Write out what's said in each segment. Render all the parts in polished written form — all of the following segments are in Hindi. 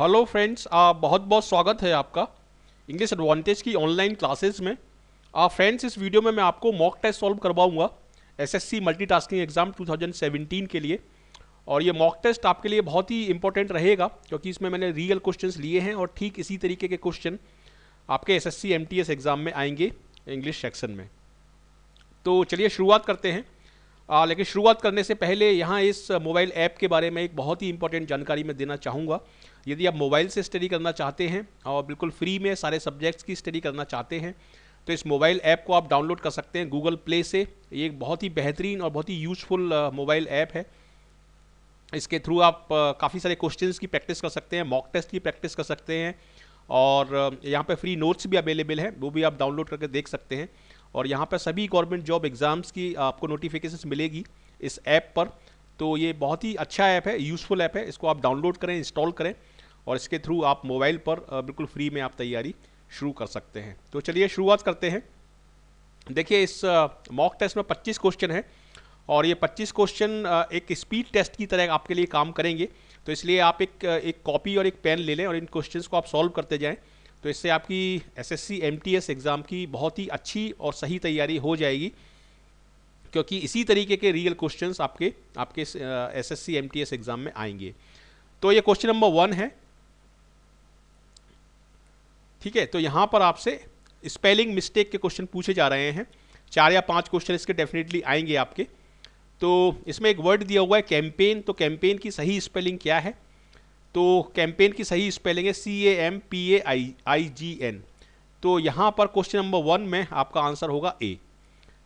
हेलो फ्रेंड्स, बहुत बहुत स्वागत है आपका इंग्लिश एडवांटेज की ऑनलाइन क्लासेस में। फ्रेंड्स, इस वीडियो में मैं आपको मॉक टेस्ट सॉल्व करवाऊंगा एसएससी मल्टीटास्किंग एग्जाम 2017 के लिए। और ये मॉक टेस्ट आपके लिए बहुत ही इंपॉर्टेंट रहेगा क्योंकि इसमें मैंने रियल क्वेश्चंस लिए हैं और ठीक इसी तरीके के क्वेश्चन आपके एसएससी एमटीएस एग्जाम में आएंगे इंग्लिश सेक्शन में। तो चलिए शुरुआत करते हैं। लेकिन शुरुआत करने से पहले यहाँ इस मोबाइल ऐप के बारे में एक बहुत ही इंपॉर्टेंट जानकारी मैं देना चाहूँगा। यदि आप मोबाइल से स्टडी करना चाहते हैं और बिल्कुल फ्री में सारे सब्जेक्ट्स की स्टडी करना चाहते हैं तो इस मोबाइल ऐप को आप डाउनलोड कर सकते हैं गूगल प्ले से। ये एक बहुत ही बेहतरीन और बहुत ही यूज़फुल मोबाइल ऐप है। इसके थ्रू आप काफ़ी सारे क्वेश्चंस की प्रैक्टिस कर सकते हैं, मॉक टेस्ट की प्रैक्टिस कर सकते हैं और यहाँ पे फ्री नोट्स भी अवेलेबल हैं, वो भी आप डाउनलोड करके देख सकते हैं। और यहाँ पर सभी गवर्नमेंट जॉब एग्ज़ाम्स की आपको नोटिफिकेशंस मिलेगी इस ऐप पर। तो ये बहुत ही अच्छा ऐप है, यूज़फुल ऐप है। इसको आप डाउनलोड करें, इंस्टॉल करें और इसके थ्रू आप मोबाइल पर बिल्कुल फ्री में आप तैयारी शुरू कर सकते हैं। तो चलिए शुरुआत करते हैं। देखिए, इस मॉक टेस्ट में 25 क्वेश्चन है और ये 25 क्वेश्चन एक स्पीड टेस्ट की तरह आपके लिए काम करेंगे। तो इसलिए आप एक कॉपी और एक पेन ले लें और इन क्वेश्चंस को आप सॉल्व करते जाएं। तो इससे आपकी एसएससी एमटीएस एग्ज़ाम की बहुत ही अच्छी और सही तैयारी हो जाएगी क्योंकि इसी तरीके के रियल क्वेश्चंस आपके एसएससी एमटीएस एग्ज़ाम में आएंगे। तो ये क्वेश्चन नंबर 1 है, ठीक है। तो यहाँ पर आपसे स्पेलिंग मिस्टेक के क्वेश्चन पूछे जा रहे हैं। 4 या 5 क्वेश्चन इसके डेफिनेटली आएंगे आपके। तो इसमें एक वर्ड दिया हुआ है कैंपेन। तो कैंपेन की सही स्पेलिंग क्या है? तो कैंपेन की सही स्पेलिंग है CAMPAIGN। तो यहाँ पर क्वेश्चन नंबर 1 में आपका आंसर होगा ए,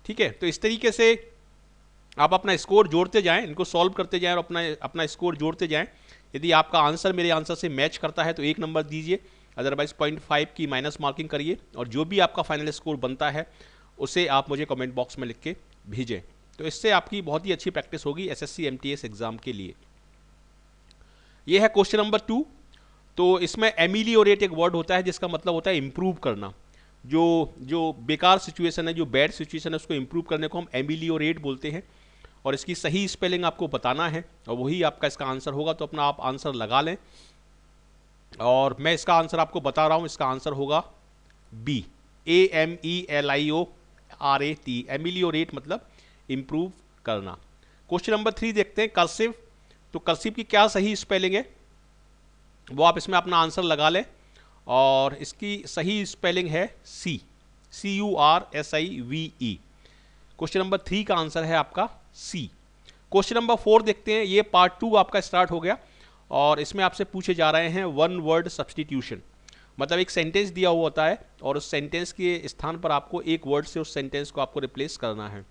ठीक है। तो इस तरीके से आप अपना स्कोर जोड़ते जाएं, इनको सॉल्व करते जाएं और अपना स्कोर जोड़ते जाएं। यदि आपका आंसर मेरे आंसर से मैच करता है तो 1 नंबर दीजिए, अदरवाइज 0.5 की माइनस मार्किंग करिए और जो भी आपका फाइनल स्कोर बनता है उसे आप मुझे कमेंट बॉक्स में लिख के भेजें। तो इससे आपकी बहुत ही अच्छी प्रैक्टिस होगी एसएससी एमटीएस एग्जाम के लिए। यह है क्वेश्चन नंबर 2। तो इसमें एमिलियोरेट एक वर्ड होता है जिसका मतलब होता है इम्प्रूव करना। जो बेकार सिचुएशन है, जो बैड सिचुएशन है, उसको इम्प्रूव करने को हम एमिलियोरेट बोलते हैं और इसकी सही स्पेलिंग आपको बताना है और वही आपका इसका आंसर होगा। तो अपना आप आंसर लगा लें और मैं इसका आंसर आपको बता रहा हूं। इसका आंसर होगा बी, AMELIORAT। एमिलियोरेट मतलब इम्प्रूव करना। क्वेश्चन नंबर 3 देखते हैं, कर्सिव। तो कर्सिव की क्या सही स्पेलिंग है वो आप इसमें अपना आंसर लगा लें और इसकी सही स्पेलिंग है CURSIVE। क्वेश्चन नंबर 3 का आंसर है आपका सी। क्वेश्चन नंबर 4 देखते हैं। ये पार्ट 2 आपका स्टार्ट हो गया और इसमें आपसे पूछे जा रहे हैं वन वर्ड सब्सटीट्यूशन। मतलब एक सेंटेंस दिया हुआ होता है और उस सेंटेंस के स्थान पर आपको एक वर्ड से उस सेंटेंस को आपको रिप्लेस करना है।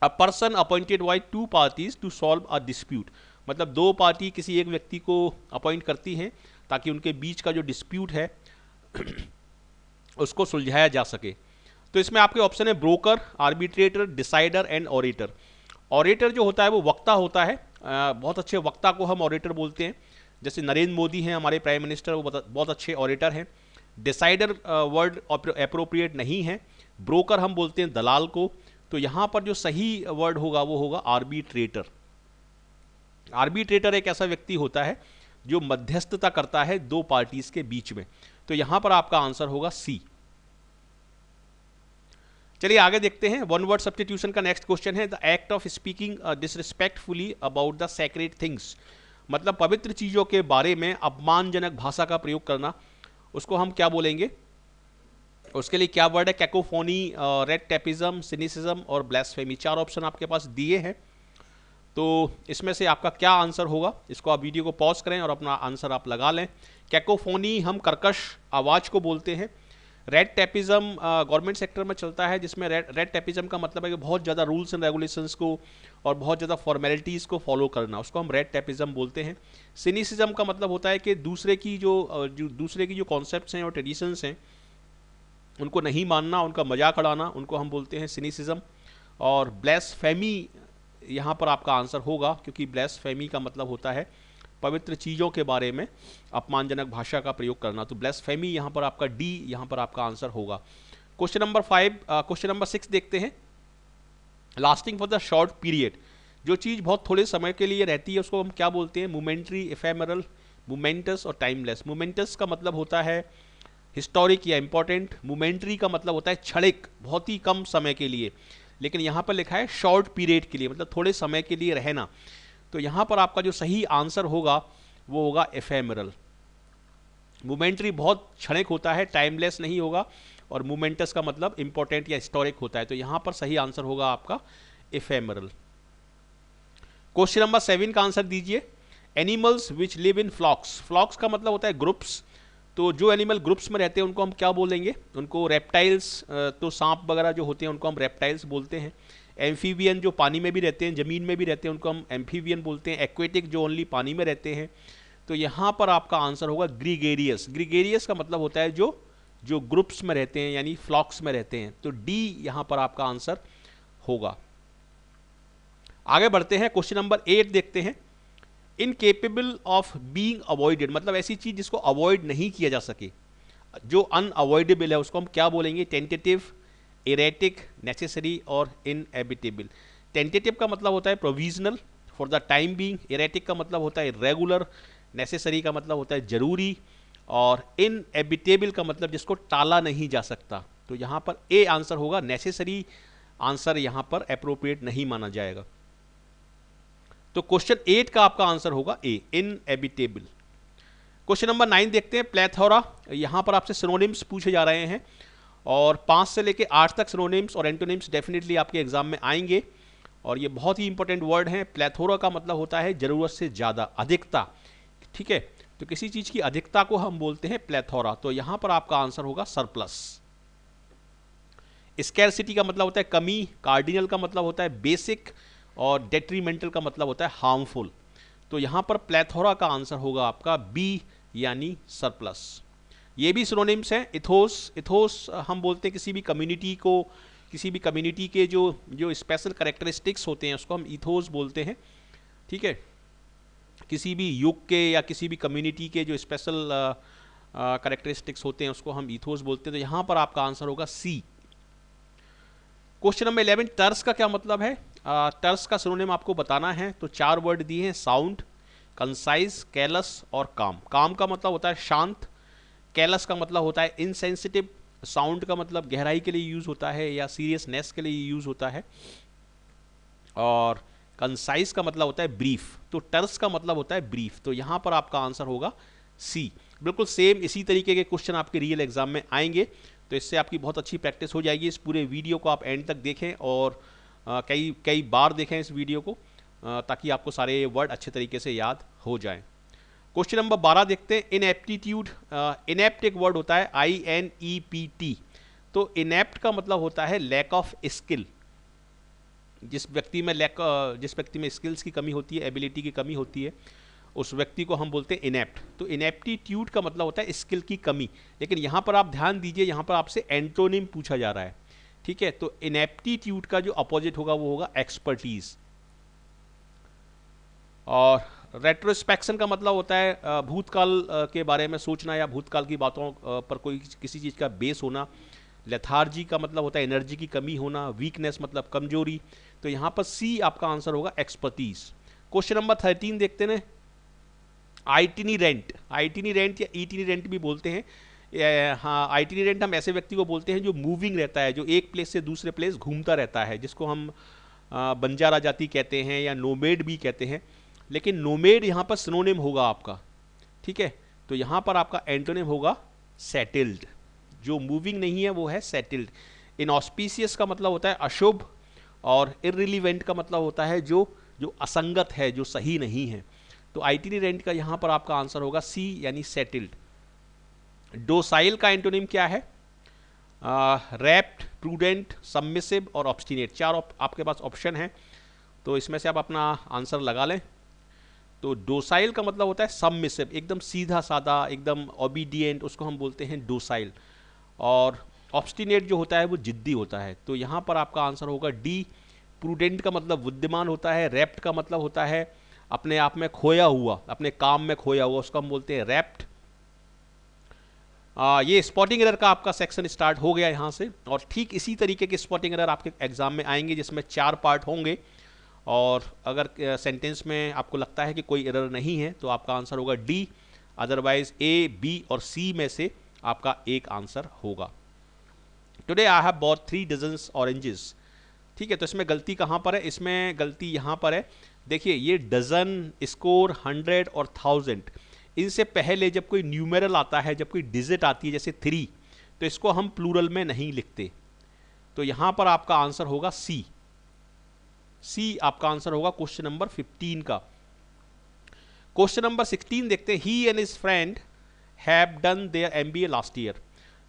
A person appointed by 2 parties to solve a dispute. मतलब 2 पार्टी किसी एक व्यक्ति को अपॉइंट करती हैं ताकि उनके बीच का जो डिस्प्यूट है उसको सुलझाया जा सके। तो इसमें आपके ऑप्शन है broker, arbitrator, decider and orator. Orator जो होता है वो वक्ता होता है। बहुत अच्छे वक्ता को हम ऑरेटर बोलते हैं। जैसे नरेंद्र मोदी हैं हमारे प्राइम मिनिस्टर, वो बहुत अच्छे ऑरेटर हैं। डिसाइडर वर्ड अप्रोप्रिएट नहीं है। ब्रोकर हम बोलते हैं दलाल को। तो यहाँ पर जो सही वर्ड होगा वो होगा आर्बिट्रेटर। आर्बिट्रेटर एक ऐसा व्यक्ति होता है जो मध्यस्थता करता है 2 पार्टीज के बीच में। तो यहां पर आपका आंसर होगा सी। चलिए आगे देखते हैं। वन वर्ड सब्स्टिट्यूशन का नेक्स्ट क्वेश्चन है the act of speaking disrespectfully about the sacred things. मतलब पवित्र चीजों के बारे में अपमानजनक भाषा का प्रयोग करना, उसको हम क्या बोलेंगे? उसके लिए क्या वर्ड है? कैकोफोनी, रेड टेपिज्म, सिनिसिज्म और ब्लास्फेमी। 4 ऑप्शन आपके पास दिए हैं। तो इसमें से आपका क्या आंसर होगा? इसको आप वीडियो को पॉज करें और अपना आंसर आप लगा लें। कैकोफोनी हम कर्कश आवाज़ को बोलते हैं। रेड टेपिज्म गवर्नमेंट सेक्टर में चलता है जिसमें रेड टेपिज्म का मतलब है कि बहुत ज़्यादा रूल्स एंड रेगुलेशंस को और बहुत ज़्यादा फॉर्मेलिटीज़ को फॉलो करना, उसको हम रेड टेपिज्म बोलते हैं। सिनिसिज्म का मतलब होता है कि दूसरे की जो कॉन्सेप्ट्स हैं और ट्रेडिशंस हैं उनको नहीं मानना, उनका मजाक उड़ाना, उनको हम बोलते हैं सिनिसिज्म। और ब्लास्फेमी यहाँ पर आपका आंसर होगा क्योंकि ब्लास्फेमी का मतलब होता है पवित्र चीज़ों के बारे में अपमानजनक भाषा का प्रयोग करना। तो ब्लास्फेमी यहाँ पर आपका डी, यहाँ पर आपका आंसर होगा। क्वेश्चन नंबर 5, क्वेश्चन नंबर 6 देखते हैं। Lasting for the short period. जो चीज़ बहुत थोड़े समय के लिए रहती है उसको हम क्या बोलते हैं? मोमेंट्री, एफेमरल, मोमेंटस और टाइमलेस। मोमेंटस का मतलब होता है हिस्टोरिक या इंपॉर्टेंट, मोमेंट्री का मतलब होता है क्षणिक, बहुत ही कम समय के लिए, लेकिन यहाँ पर लिखा है शॉर्ट पीरियड के लिए, मतलब थोड़े समय के लिए रहना। तो यहाँ पर आपका जो सही आंसर होगा वो होगा एफेमरल। मोमेंट्री बहुत क्षणिक होता है, टाइमलेस नहीं होगा, और मोमेंटस का मतलब इंपॉर्टेंट या हिस्टोरिक होता है। तो यहाँ पर सही आंसर होगा आपका एफेमरल। क्वेश्चन नंबर 7 का आंसर दीजिए। Animals which live in फ्लॉक्स। फ्लॉक्स का मतलब होता है ग्रुप्स। तो जो एनिमल ग्रुप्स में रहते हैं उनको हम क्या बोलेंगे? उनको रेप्टाइल्स, तो सांप वगैरह जो होते हैं उनको हम रेप्टाइल्स बोलते हैं। एम्फीबियन जो पानी में भी रहते हैं, जमीन में भी रहते हैं, उनको हम एम्फीबियन बोलते हैं। एक्वेटिक जो ओनली पानी में रहते हैं। तो यहाँ पर आपका आंसर होगा ग्रीगेरियस। ग्रीगेरियस का मतलब होता है जो ग्रुप्स में रहते हैं, यानी फ्लॉक्स में रहते हैं। तो डी यहाँ पर आपका आंसर होगा। आगे बढ़ते हैं, क्वेश्चन नंबर 8 देखते हैं। इनकेपेबल ऑफ बीइंग अवॉइडेड, मतलब ऐसी चीज जिसको अवॉइड नहीं किया जा सके, जो अनअवॉइडेबल है, उसको हम क्या बोलेंगे? टेंटेटिव, एरेटिक, नेसेसरी और इनएबिटेबल। टेंटेटिव का मतलब होता है provisional, for the time being. Erratic का मतलब होता है रेगुलर। नेसेसरी का मतलब होता है जरूरी। और इनएबिटेबल का मतलब जिसको टाला नहीं जा सकता। तो यहाँ पर ए आंसर होगा। नेसेसरी आंसर यहाँ पर अप्रोप्रिएट नहीं माना जाएगा। तो क्वेश्चन 8 का आपका आंसर होगा ए, इनएबिटेबल। क्वेश्चन नंबर 9 देखते हैं। प्लेथोरा, यहां पर आपसे सिनोनिम्स पूछे जा रहे हैं और 5 से लेके 8 तक सिनोनिम्स और एंटोनिम्स डेफिनेटली आपके एग्जाम में आएंगे, और ये बहुत ही इंपॉर्टेंट वर्ड है। प्लेथोरा का मतलब होता है जरूरत से ज्यादा, अधिकता। ठीक है, तो किसी चीज की अधिकता को हम बोलते हैं प्लेथोरा। तो यहां पर आपका आंसर होगा सरप्लस। स्कैरसिटी का मतलब होता है कमी। कार्डिनल का मतलब होता है बेसिक, और डेट्रीमेंटल का मतलब होता है हार्मफुल। तो यहां पर प्लेथोरा का आंसर होगा आपका बी, यानी सरप्लस। ये भी सिनोनिम्स हैं। इथोस, इथोस हम बोलते हैं किसी भी कम्युनिटी को, किसी भी कम्युनिटी के जो स्पेशल कैरेक्टरिस्टिक्स होते हैं उसको हम इथोस बोलते हैं। ठीक है, किसी भी युग के या किसी भी कम्युनिटी के जो स्पेशल कैरेक्टरिस्टिक्स होते हैं उसको हम इथोस बोलते हैं। तो यहां पर आपका आंसर होगा सी। क्वेश्चन नंबर 11, टर्स का क्या मतलब है? टर्स का सिनोनिम आपको बताना है। तो 4 वर्ड दिए हैं, साउंड, कंसाइज, कैलस और काम। काम का मतलब होता है शांत, कैलस का मतलब होता है इनसेंसिटिव, साउंड का मतलब गहराई के लिए यूज होता है या सीरियसनेस के लिए यूज होता है, और कंसाइज का मतलब होता है ब्रीफ। तो टर्स का मतलब होता है ब्रीफ। तो यहां पर आपका आंसर होगा सी। बिल्कुल सेम इसी तरीके के क्वेश्चन आपके रियल एग्जाम में आएंगे, तो इससे आपकी बहुत अच्छी प्रैक्टिस हो जाएगी। इस पूरे वीडियो को आप एंड तक देखें और कई बार देखें इस वीडियो को, ताकि आपको सारे वर्ड अच्छे तरीके से याद हो जाएं। क्वेश्चन नंबर 12 देखते हैं। इनएप्टीट्यूड, इनेप्ट एक वर्ड होता है, INEPT। तो इनेप्ट का मतलब होता है लैक ऑफ स्किल। जिस व्यक्ति में स्किल्स की कमी होती है, एबिलिटी की कमी होती है, उस व्यक्ति को हम बोलते हैं इनेप्ट। तो इनेप्टीट्यूड का मतलब होता है स्किल की कमी। लेकिन यहां पर आप ध्यान दीजिए, यहां पर आपसे एंटोनिम पूछा जा रहा है। ठीक है, तो इनेप्टीट्यूड का जो अपोजिट होगा वो होगा एक्सपर्टीज। और रेट्रोस्पेक्शन का मतलब होता है भूतकाल के बारे में सोचना या भूतकाल की बातों पर कोई किसी चीज का बेस होना। लेथार्जी का मतलब होता है एनर्जी की कमी होना। वीकनेस मतलब कमजोरी। तो यहां पर सी आपका आंसर होगा एक्सपर्टीज। क्वेश्चन नंबर 13 देखते हैं। आइटिनिरेंट, आइटिनिरेंट या इटिनिरेंट भी बोलते हैं। हाँ, आइटिनिरेंट हम ऐसे व्यक्ति को बोलते हैं जो मूविंग रहता है, जो एक प्लेस से दूसरे प्लेस घूमता रहता है, जिसको हम बंजारा जाति कहते हैं या नोमेड भी कहते हैं। लेकिन नोमेड यहाँ पर सिनोनिम होगा आपका। ठीक है, तो यहाँ पर आपका एंटोनिम होगा सेटल्ड। जो मूविंग नहीं है वो है सेटल्ड। इनऑस्पिशियस का मतलब होता है अशुभ, और इररिलीवेंट का मतलब होता है जो असंगत है, जो सही नहीं है। तो आइटिनिरेंट का यहाँ पर आपका आंसर होगा सी, यानी सेटल्ड। डोसाइल का एंटोनिम क्या है? रैप्ट, प्रूडेंट, सबमिसिव और ऑब्स्टिनेट। 4 आपके पास ऑप्शन है, तो इसमें से आप अपना आंसर लगा लें। तो डोसाइल का मतलब होता है सबमिसिव, एकदम सीधा साधा, एकदम ओबीडिएंट, उसको हम बोलते हैं डोसाइल। और ऑब्स्टिनेट जो होता है वो जिद्दी होता है। तो यहाँ पर आपका आंसर होगा डी। प्रूडेंट का मतलब बुद्धिमान होता है। रैप्ट का मतलब होता है अपने आप में खोया हुआ, अपने काम में खोया हुआ, उसको हम बोलते हैं रैप्ट। ये स्पॉटिंग एरर का आपका सेक्शन स्टार्ट हो गया यहाँ से, और ठीक इसी तरीके के स्पॉटिंग एरर आपके एग्जाम में आएंगे, जिसमें 4 पार्ट होंगे। और अगर सेंटेंस में आपको लगता है कि कोई एरर नहीं है तो आपका आंसर होगा डी, अदरवाइज ए, बी और सी में से आपका एक आंसर होगा। Today I have bought 3 dozens oranges. ठीक है, तो इसमें गलती कहाँ पर है? इसमें गलती यहाँ पर है। देखिए ये डजन, स्कोर, 100 और 1000, इनसे पहले जब कोई न्यूमेरल आता है, जब कोई डिजिट आती है जैसे 3, तो इसको हम प्लूरल में नहीं लिखते। तो यहां पर आपका आंसर होगा सी। सी आपका आंसर होगा क्वेश्चन नंबर 15 का। क्वेश्चन नंबर 16 देखते हैं। He and his friend have done their MBA last year.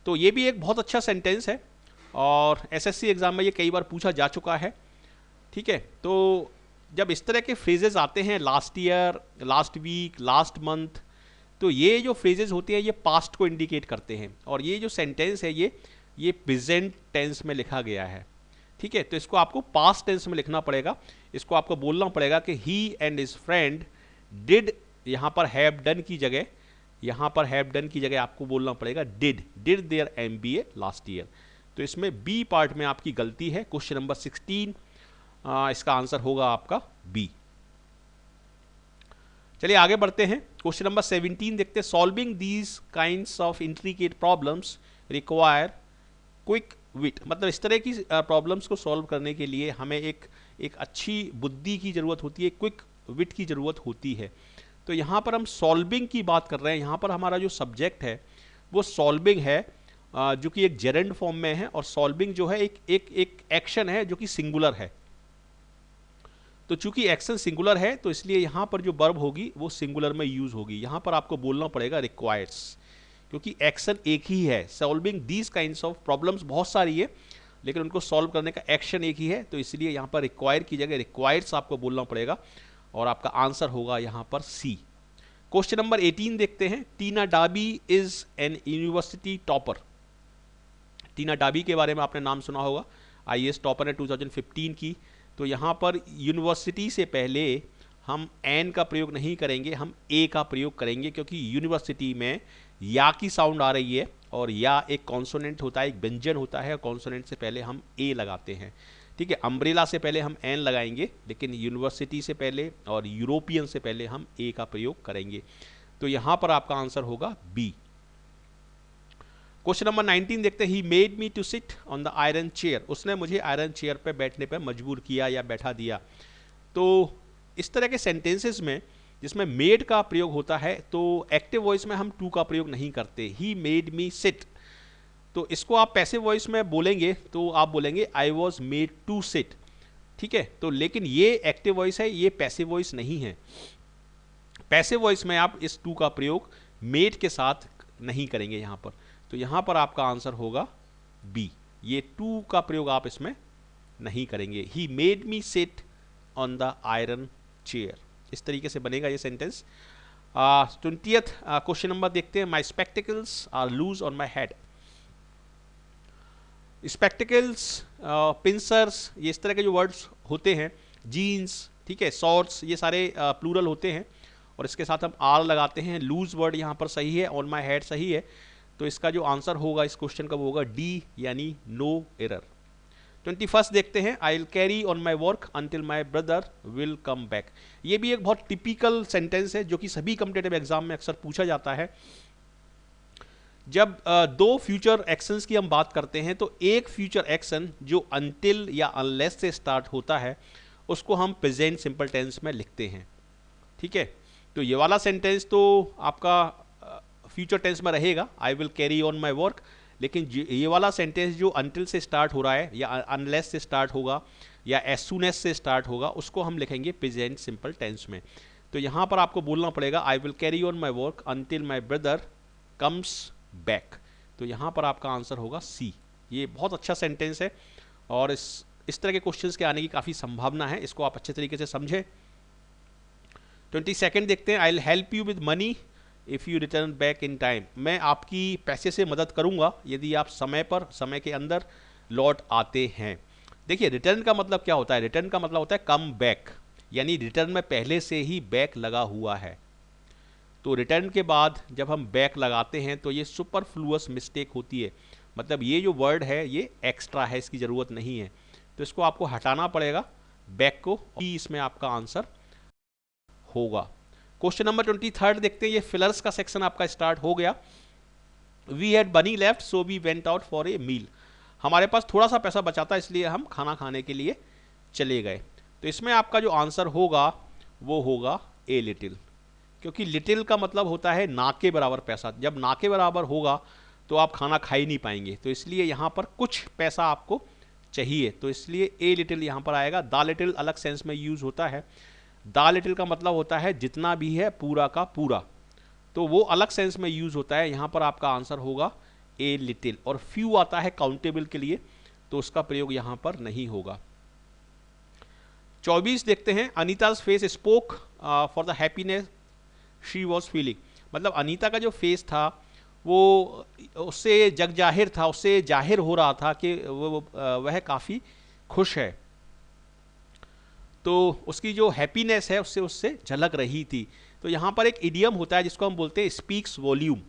तो ये भी एक बहुत अच्छा सेंटेंस है और एसएससी एग्जाम में ये कई बार पूछा जा चुका है। ठीक है, तो जब इस तरह के फ्रेजेस आते हैं, last year, last week, last month, तो ये जो फ्रेजेस होते हैं ये पास्ट को इंडिकेट करते हैं और ये जो सेंटेंस है ये प्रेजेंट टेंस में लिखा गया है। ठीक है, तो इसको आपको पास्ट टेंस में लिखना पड़ेगा। इसको आपको बोलना पड़ेगा कि ही एंड हिज फ्रेंड डिड, यहाँ पर हैव डन की जगह, यहाँ पर हैव डन की जगह आपको बोलना पड़ेगा did their MBA last year. तो इसमें बी पार्ट में आपकी गलती है। क्वेश्चन नंबर 16 इसका आंसर होगा आपका बी। चलिए आगे बढ़ते हैं। क्वेश्चन नंबर 17 देखते हैं। Solving these kinds of intricate problems require quick wit. मतलब इस तरह की प्रॉब्लम्स को सॉल्व करने के लिए हमें एक अच्छी बुद्धि की ज़रूरत होती है, क्विक विट की ज़रूरत होती है। तो यहाँ पर हम सॉल्विंग की बात कर रहे हैं। यहाँ पर हमारा जो सब्जेक्ट है वो सॉल्विंग है, जो कि एक जेरेंड फॉर्म में है, और सॉल्विंग जो है एक एक्शन है जो कि सिंगुलर है। तो चूंकि एक्शन सिंगुलर है तो इसलिए यहां पर जो वर्ब होगी वो सिंगुलर में यूज होगी। यहां पर आपको बोलना पड़ेगा रिक्वायर्स, क्योंकि एक्शन एक ही है। Solving these kinds of problems बहुत सारी है, लेकिन उनको सॉल्व करने का एक्शन एक ही है। तो इसलिए यहां पर रिक्वायर की जगह रिक्वायर्स आपको बोलना पड़ेगा और आपका आंसर होगा यहां पर सी। क्वेश्चन नंबर 18 देखते हैं। टीना डाबी इज एन यूनिवर्सिटी टॉपर। टीना डाबी के बारे में आपने नाम सुना होगा, आईएएस टॉपर है 2015 की। तो यहाँ पर यूनिवर्सिटी से पहले हम एन का प्रयोग नहीं करेंगे, हम ए का प्रयोग करेंगे, क्योंकि यूनिवर्सिटी में या की साउंड आ रही है और या एक कॉन्सोनेंट होता है, एक व्यंजन होता है, और कॉन्सोनेंट से पहले हम ए लगाते हैं। ठीक है, अम्ब्रेला से पहले हम एन लगाएंगे, लेकिन यूनिवर्सिटी से पहले और यूरोपियन से पहले हम ए का प्रयोग करेंगे। तो यहाँ पर आपका आंसर होगा बी। क्वेश्चन नंबर 19 देखते हैं। He made me to sit on the iron chair. उसने मुझे आयरन चेयर पे बैठने पे मजबूर किया या बैठा दिया। तो इस तरह के सेंटेंसेस में जिसमें मेड का प्रयोग होता है तो एक्टिव वॉइस में हम टू का प्रयोग नहीं करते। ही मेड मी सिट, तो इसको आप पैसिव वॉइस में बोलेंगे तो आप बोलेंगे I was made to sit. ठीक है, तो लेकिन ये एक्टिव वॉइस है, ये पैसिव वॉइस नहीं है। पैसिव वॉइस में आप इस टू का प्रयोग मेड के साथ नहीं करेंगे यहाँ पर। तो यहाँ पर आपका आंसर होगा बी। ये टू का प्रयोग आप इसमें नहीं करेंगे। ही made me sit on the iron chair, इस तरीके से बनेगा ये सेंटेंस। 20th क्वेश्चन नंबर देखते हैं। My spectacles are loose on my head. Spectacles, pincers, ये इस तरह के जो वर्ड्स होते हैं, जीन्स, ठीक है, शॉर्ट्स, ये सारे प्लूरल होते हैं और इसके साथ हम आर लगाते हैं। लूज वर्ड यहाँ पर सही है, ऑन माई हेड सही है। तो इसका जो आंसर होगा इस क्वेश्चन का वो होगा डी, यानी नो एरर। 21 देखते हैं। I will carry on my work until my brother will come back. ये भी एक बहुत टिपिकल सेंटेंस है जो कि सभी कॉम्पिटिटिव एग्जाम में अक्सर पूछा जाता है। जब दो फ्यूचर एक्शंस की हम बात करते हैं तो एक फ्यूचर एक्शन जो अंटिल या अनलेस से स्टार्ट होता है उसको हम प्रेजेंट सिंपल टेंस में लिखते हैं। ठीक है, तो ये वाला सेंटेंस तो आपका फ्यूचर टेंस में रहेगा, I will carry on my work. लेकिन ये वाला सेंटेंस जो अंटिल से स्टार्ट हो रहा है या अनलेस से स्टार्ट होगा या एज सून एज से स्टार्ट होगा उसको हम लिखेंगे प्रेजेंट सिंपल टेंस में। तो यहाँ पर आपको बोलना पड़ेगा I will carry on my work until my brother comes back. तो यहाँ पर आपका आंसर होगा सी। ये बहुत अच्छा सेंटेंस है और इस तरह के क्वेश्चंस के आने की काफ़ी संभावना है, इसको आप अच्छे तरीके से समझें। 22 देखते हैं। I will help you with money if you return back in time. मैं आपकी पैसे से मदद करूंगा यदि आप समय पर, समय के अंदर लौट आते हैं। देखिए, रिटर्न का मतलब क्या होता है? रिटर्न का मतलब होता है कम बैक, यानी रिटर्न में पहले से ही बैक लगा हुआ है। तो रिटर्न के बाद जब हम बैक लगाते हैं तो ये सुपरफ्लुअस मिस्टेक होती है, मतलब ये जो वर्ड है ये एक्स्ट्रा है, इसकी ज़रूरत नहीं है। तो इसको आपको हटाना पड़ेगा बैक को, इसमें आपका आंसर होगा। क्वेश्चन नंबर 23 देखते हैं, ये फिलर्स का सेक्शन आपका स्टार्ट हो गया। We had money left so we went out for a meal. हमारे पास थोड़ा सा पैसा बचा था इसलिए हम खाना खाने के लिए चले गए। तो इसमें आपका जो आंसर होगा वो होगा ए लिटिल, क्योंकि लिटिल का मतलब होता है ना के बराबर पैसा। जब ना के बराबर होगा तो आप खाना खा ही नहीं पाएंगे, तो इसलिए यहाँ पर कुछ पैसा आपको चाहिए, तो इसलिए ए लिटिल यहाँ पर आएगा। द लिटिल अलग सेंस में यूज होता है। द लिटिल का मतलब होता है जितना भी है पूरा का पूरा, तो वो अलग सेंस में यूज होता है। यहाँ पर आपका आंसर होगा ए लिटिल। और फ्यू आता है काउंटेबल के लिए, तो उसका प्रयोग यहाँ पर नहीं होगा। 24 देखते हैं, Anita's face spoke for the happiness she was feeling. मतलब अनीता का जो फेस था वो उससे जग जाहिर था, उससे जाहिर हो रहा था कि वह काफ़ी खुश है, तो उसकी जो हैप्पीनेस है उससे उससे झलक रही थी। तो यहाँ पर एक इडियम होता है जिसको हम बोलते हैं स्पीक्स वॉल्यूम।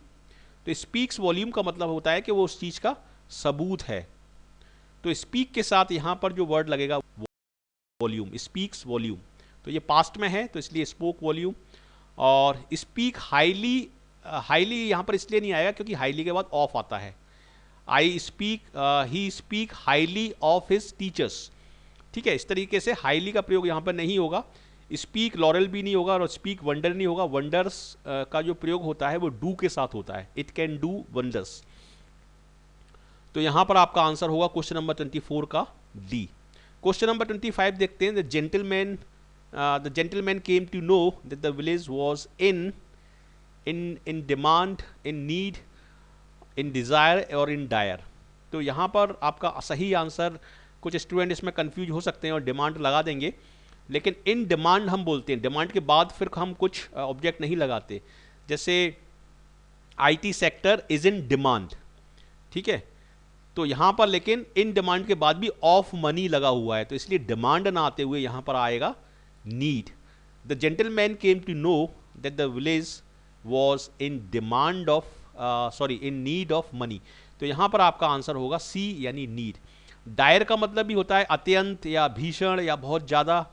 तो स्पीक्स वॉल्यूम का मतलब होता है कि वो उस चीज़ का सबूत है। तो स्पीक के साथ यहाँ पर जो वर्ड लगेगा वॉल्यूम, स्पीक्स वॉल्यूम। तो ये पास्ट में है तो इसलिए स्पोक वॉल्यूम। और स्पीक हाईली, हाईली यहाँ पर इसलिए नहीं आएगा क्योंकि हाईली के बाद ऑफ आता है। I speak, he speak highly of his teachers. ठीक है, इस तरीके से हाईली का प्रयोग यहाँ पर नहीं होगा। स्पीक लॉरल भी नहीं होगा और स्पीक वंडर नहीं होगा। वंडर्स का जो प्रयोग होता है वो डू के साथ होता है, इट कैन डू वंडर्स। तो यहाँ पर आपका आंसर होगा क्वेश्चन नंबर 24 का डी। क्वेश्चन नंबर 25 देखते हैं, the gentleman came to know that the village was in demand, in need, in desire और इन डायर। तो यहाँ पर आपका सही आंसर, कुछ स्टूडेंट इसमें कंफ्यूज हो सकते हैं और डिमांड लगा देंगे, लेकिन इन डिमांड हम बोलते हैं। डिमांड के बाद फिर हम कुछ ऑब्जेक्ट नहीं लगाते, जैसे IT sector is in demand. ठीक है, तो यहाँ पर लेकिन इन डिमांड के बाद भी ऑफ मनी लगा हुआ है, तो इसलिए डिमांड ना आते हुए यहाँ पर आएगा need. The gentleman came to know that the village was in demand of, sorry in need of money. तो यहाँ पर आपका आंसर होगा सी यानी नीड। डायर का मतलब भी होता है अत्यंत या भीषण या बहुत ज़्यादा,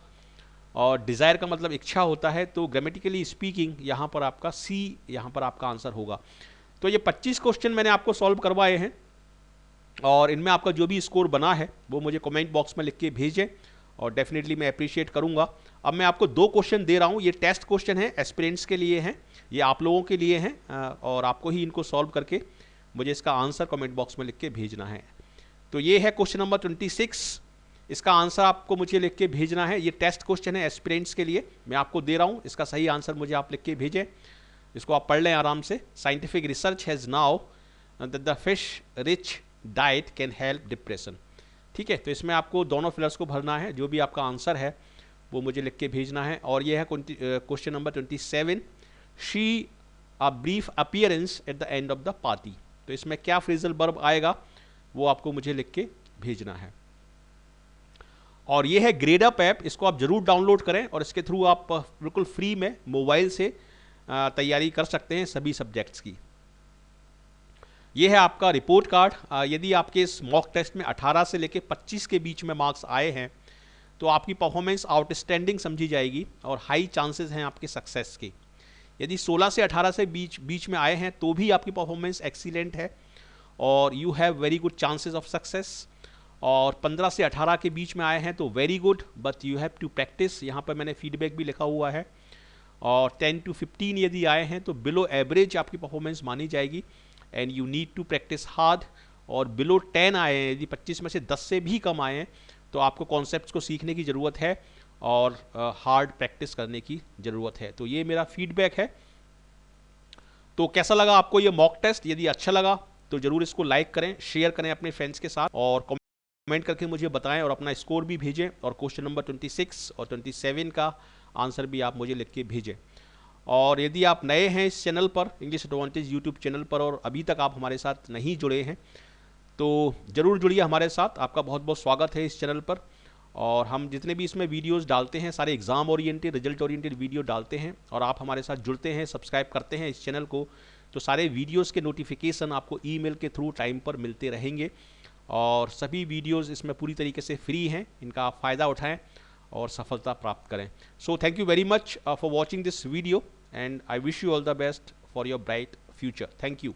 और डिज़ायर का मतलब इच्छा होता है। तो ग्रामेटिकली स्पीकिंग यहाँ पर आपका सी यहाँ पर आपका आंसर होगा। तो ये 25 क्वेश्चन मैंने आपको सॉल्व करवाए हैं और इनमें आपका जो भी स्कोर बना है वो मुझे कमेंट बॉक्स में लिख के भेजें और डेफिनेटली मैं अप्रिशिएट करूँगा। अब मैं आपको 2 क्वेश्चन दे रहा हूँ, ये टेस्ट क्वेश्चन है, एस्पिरेंट्स के लिए हैं, ये आप लोगों के लिए हैं और आपको ही इनको सॉल्व करके मुझे इसका आंसर कमेंट बॉक्स में लिख के भेजना है। तो ये है क्वेश्चन नंबर 26, इसका आंसर आपको मुझे लिख के भेजना है। ये टेस्ट क्वेश्चन है एस्पिरेंट्स के लिए, मैं आपको दे रहा हूँ, इसका सही आंसर मुझे आप लिख के भेजें। इसको आप पढ़ लें आराम से। Scientific research has now that the fish rich diet can help depression. ठीक है, तो इसमें आपको दोनों फिलर्स को भरना है, जो भी आपका आंसर है वो मुझे लिख के भेजना है। और ये है question number 27, she a brief appearance at the end of the party. तो इसमें क्या फ्रेजल वर्ब आएगा वो आपको मुझे लिख के भेजना है। और ये है ग्रेड अप ऐप, इसको आप जरूर डाउनलोड करें और इसके थ्रू आप बिल्कुल फ्री में मोबाइल से तैयारी कर सकते हैं सभी सब्जेक्ट्स की। ये है आपका रिपोर्ट कार्ड। यदि आपके इस मॉक टेस्ट में 18 से लेकर 25 के बीच में मार्क्स आए हैं तो आपकी परफॉर्मेंस आउटस्टैंडिंग समझी जाएगी और हाई चांसेस हैं आपके सक्सेस के। यदि 16 से 18 से बीच में आए हैं तो भी आपकी परफॉर्मेंस एक्सीलेंट है और you have very good chances of success. और 15 से 18 के बीच में आए हैं तो very good, but you have to practice. यहाँ पर मैंने फीडबैक भी लिखा हुआ है। और 10 to 15 यदि आए हैं तो बिलो एवरेज आपकी परफॉर्मेंस मानी जाएगी and you need to practice hard. और बिलो 10 आए हैं, यदि 25 में से 10 से भी कम आए हैं तो आपको कॉन्सेप्ट्स को सीखने की ज़रूरत है और हार्ड प्रैक्टिस करने की ज़रूरत है। तो ये मेरा फीडबैक है। तो कैसा लगा आपको ये मॉक टेस्ट? यदि अच्छा लगा तो ज़रूर इसको लाइक करें, शेयर करें अपने फ्रेंड्स के साथ और कमेंट करके मुझे बताएं और अपना स्कोर भी भेजें। और क्वेश्चन नंबर 26 और 27 का आंसर भी आप मुझे लिख के भेजें। और यदि आप नए हैं इस चैनल पर, इंग्लिश एडवांटेज यूट्यूब चैनल पर, और अभी तक आप हमारे साथ नहीं जुड़े हैं तो ज़रूर जुड़िए हमारे साथ। आपका बहुत बहुत स्वागत है इस चैनल पर। और हम जितने भी इसमें वीडियोस डालते हैं सारे exam oriented, result oriented video डालते हैं और आप हमारे साथ जुड़ते हैं, सब्सक्राइब करते हैं इस चैनल को, तो सारे वीडियोस के नोटिफिकेशन आपको ईमेल के थ्रू टाइम पर मिलते रहेंगे। और सभी वीडियोस इसमें पूरी तरीके से फ्री हैं, इनका आप फ़ायदा उठाएं और सफलता प्राप्त करें। So thank you very much for watching this video and I wish you all the best for your bright future. Thank you.